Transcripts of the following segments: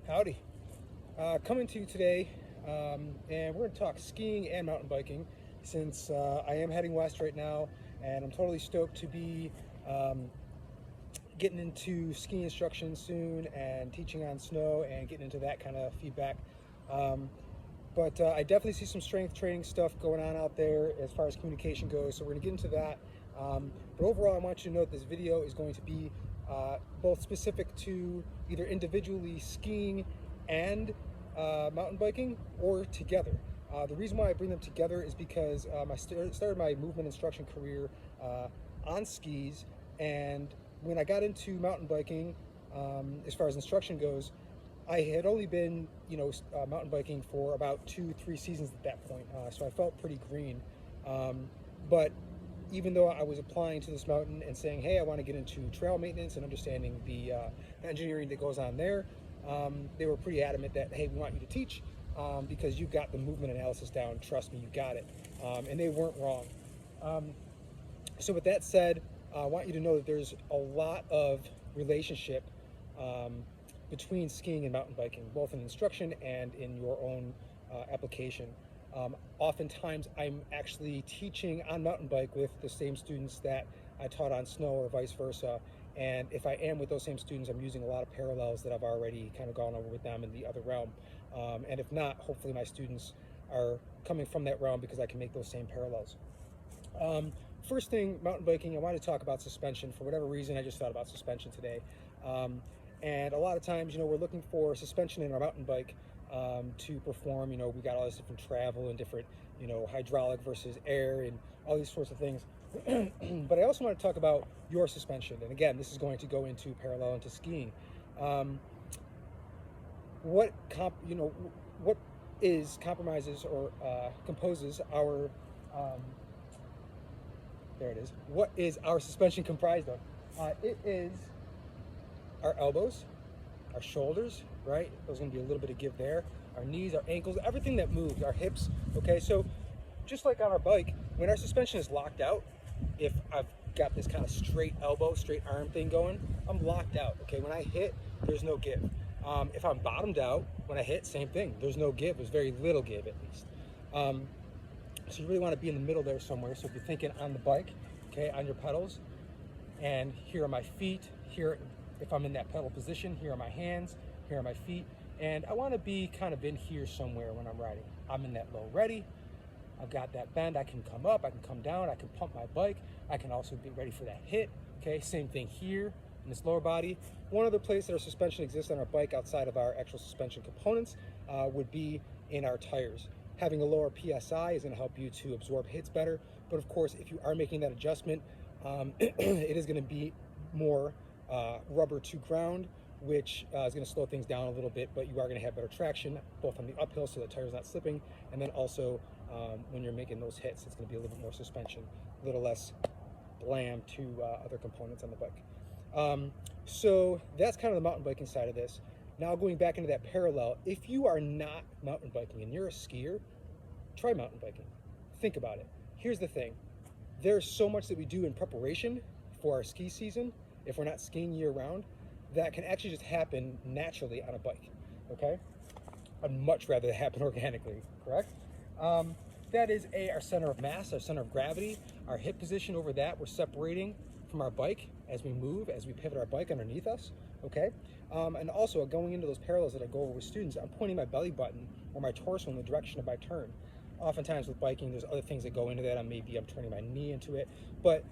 Howdy. Coming to you today, and we're going to talk skiing and mountain biking since I am heading west right now, and I'm totally stoked to be getting into ski instruction soon and teaching on snow and getting into that kind of feedback. Um, but I definitely see some strength training stuff going on out there as far as communication goes, so we're going to get into that. But overall, I want you to know that this video is going to be both specific to either individually skiing and mountain biking or together. The reason why I bring them together is because I started my movement instruction career on skis, and when I got into mountain biking, as far as instruction goes, I had only been, mountain biking for about 2-3 seasons at that point, so I felt pretty green. But even though I was applying to this mountain and saying, hey, I want to get into trail maintenance and understanding the engineering that goes on there, they were pretty adamant that, hey, we want you to teach because you've got the movement analysis down. Trust me, you got it. And they weren't wrong. So with that said, I want you to know that there's a lot of relationship between skiing and mountain biking, both in instruction and in your own application. Oftentimes I'm actually teaching on mountain bike with the same students that I taught on snow or vice versa. And if I am with those same students, I'm using a lot of parallels that I've already kind of gone over with them in the other realm. And if not, hopefully my students are coming from that realm because I can make those same parallels. First thing, mountain biking, I wanted to talk about suspension. For whatever reason, I just thought about suspension today. And a lot of times, we're looking for suspension in our mountain bike to perform. We got all this different travel and different, hydraulic versus air and all these sorts of things. But I also want to talk about your suspension. And again, this is going to go into parallel into skiing. What compromises or composes our there it is. What is our suspension comprised of? It is our elbows, our shoulders, right? There's going to be a little bit of give there. Our knees, our ankles, everything that moves, our hips. Okay, so just like on our bike, when our suspension is locked out, if I've got this kind of straight elbow, straight arm thing going, I'm locked out. Okay, when I hit, there's no give. If I'm bottomed out, when I hit, same thing. There's no give. There's very little give, at least. So you really want to be in the middle there somewhere. So if you're thinking on the bike, okay, on your pedals, and here are my feet, here, if I'm in that pedal position, here are my hands, here are my feet, and I want to be kind of in here somewhere when I'm riding. I'm in that low ready. I've got that bend. I can come up, I can come down, I can pump my bike. I can also be ready for that hit. Okay, same thing here in this lower body. One other place that our suspension exists on our bike outside of our actual suspension components would be in our tires. Having a lower PSI is going to help you to absorb hits better. But of course, if you are making that adjustment, it is going to be more rubber to ground, which is going to slow things down a little bit, but you are going to have better traction, both on the uphill so the tire's not slipping, and then also when you're making those hits, it's going to be a little bit more suspension, a little less blam to other components on the bike. So that's kind of the mountain biking side of this. Now going back into that parallel, if you are not mountain biking and you're a skier, try mountain biking. Think about it. Here's the thing. There's so much that we do in preparation for our ski season, if we're not skiing year round, that can actually just happen naturally on a bike, okay? I'd much rather it happen organically, correct? That is our center of mass, our center of gravity, our hip position over that. We're separating from our bike as we move, as we pivot our bike underneath us, okay? And also going into those parallels that I go over with students, I'm pointing my belly button or my torso in the direction of my turn. Oftentimes with biking, there's other things that go into that. Maybe I'm turning my knee into it, but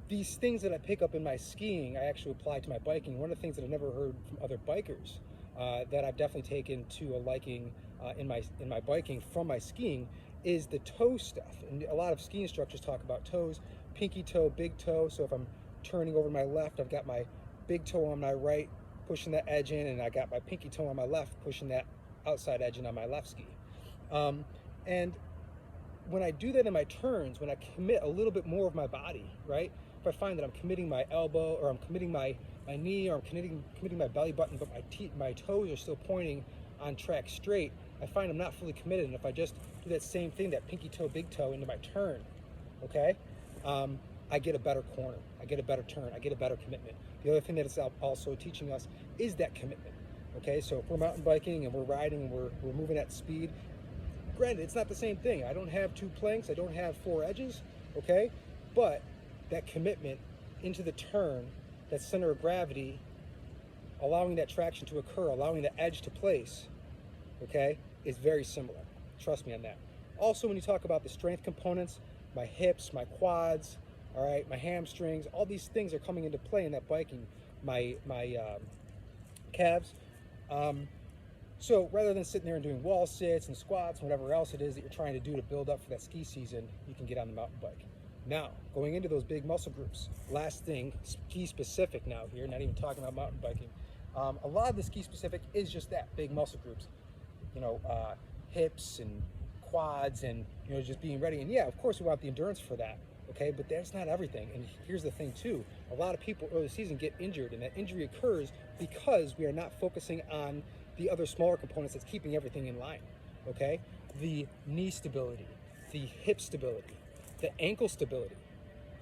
these things that I pick up in my skiing, I actually apply to my biking. One of the things that I've never heard from other bikers that I've definitely taken to a liking in my biking from my skiing is the toe stuff. And a lot of ski instructors talk about toes, pinky toe, big toe. So if I'm turning over to my left, I've got my big toe on my right, pushing that edge in, and I got my pinky toe on my left, pushing that outside edge in on my left ski. And when I do that in my turns, when I commit a little bit more of my body, right? If I find that I'm committing my elbow, or I'm committing my knee, or I'm committing my belly button, but my toes are still pointing on track straight, I find I'm not fully committed. And if I just do that same thing, that pinky toe, big toe into my turn, okay, I get a better corner, I get a better turn, I get a better commitment. The other thing that it's also teaching us is that commitment, Okay, so if we're mountain biking and we're riding and we're moving at speed, granted, it's not the same thing. I don't have 2 planks, I don't have 4 edges, okay? But that commitment into the turn, that center of gravity, allowing that traction to occur, allowing the edge to place, okay, is very similar. Trust me on that. Also, when you talk about the strength components, my hips, my quads, all right, my hamstrings, all these things are coming into play in that biking. My calves. So rather than sitting there and doing wall sits and squats and whatever else it is that you're trying to do to build up for that ski season, you can get on the mountain bike. Now, going into those big muscle groups, last thing, ski specific now here, not even talking about mountain biking. A lot of the ski specific is just that, big muscle groups. You know, hips and quads and, you know, just being ready. And yeah, of course we want the endurance for that, okay? But that's not everything. And here's the thing too, a lot of people early season get injured, and that injury occurs because we are not focusing on the other smaller components that's keeping everything in line, okay? The knee stability, the hip stability, the ankle stability,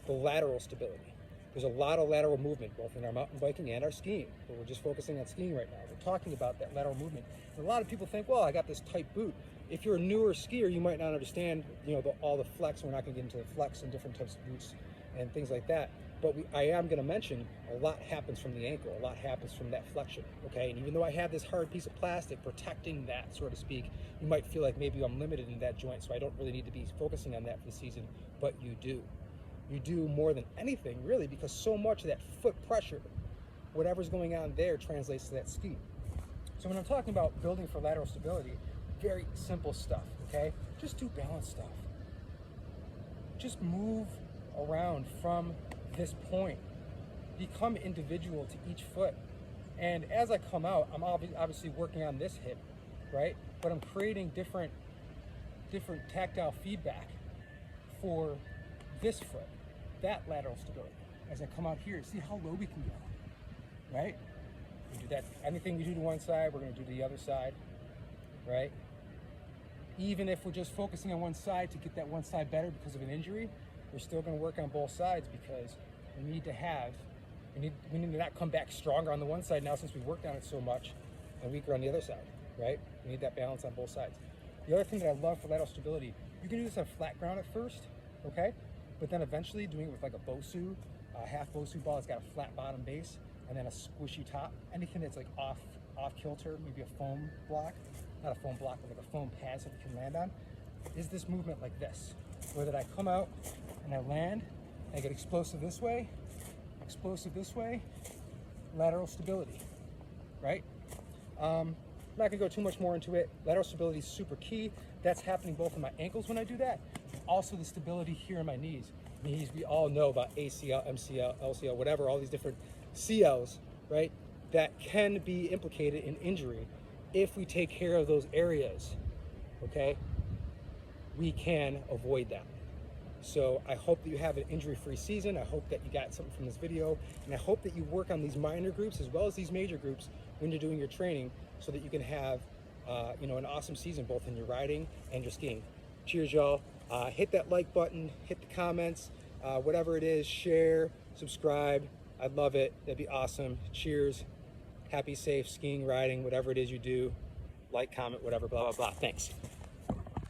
the lateral stability. There's a lot of lateral movement, both in our mountain biking and our skiing, but we're just focusing on skiing right now. We're talking about that lateral movement. And a lot of people think, well, I got this tight boot. If you're a newer skier, you might not understand, you know, all the flex. We're not gonna get into the flex and different types of boots and things like that. But I am gonna mention a lot happens from the ankle, a lot happens from that flexion, okay? And even though I have this hard piece of plastic protecting that, so to speak, you might feel like maybe I'm limited in that joint, so I don't really need to be focusing on that for the season, but you do. You do more than anything, really, because so much of that foot pressure, whatever's going on there, translates to that ski. So when I'm talking about building for lateral stability, very simple stuff, okay? Just do balance stuff. Just move around from this point. Become individual to each foot. And as I come out, I'm obviously working on this hip, right? But I'm creating different tactile feedback for this foot, that lateral stability. As I come out here, see how low we can go, right? We do that. Anything we do to one side, we're going to do to the other side, right? Even if we're just focusing on one side to get that one side better because of an injury, we're still going to work on both sides because we need to not come back stronger on the one side now since we worked on it so much and weaker on the other side, right? We need that balance on both sides. The other thing that I love for lateral stability, you can do this on flat ground at first, okay? But then eventually doing it with like a Bosu, a half Bosu ball that's got a flat bottom base and then a squishy top. Anything that's like off kilter, maybe a foam block, not a foam block, but like a foam pad that you can land on, is this movement like this, where that I come out and I land, I get explosive this way, lateral stability, right? I'm not gonna go too much more into it. Lateral stability is super key. That's happening both in my ankles when I do that, also the stability here in my knees. Knees, we all know about ACL, MCL, LCL, whatever, all these different CLs, right? That can be implicated in injury if we take care of those areas, okay? We can avoid that. So I hope that you have an injury-free season. I hope that you got something from this video, and I hope that you work on these minor groups as well as these major groups when you're doing your training so that you can have you know, an awesome season both in your riding and your skiing. Cheers, y'all. Hit that like button, hit the comments, whatever it is, share, subscribe. I'd love it. That'd be awesome. Cheers. Happy, safe skiing, riding, whatever it is you do. Like, comment, whatever, blah, blah, blah. Thanks.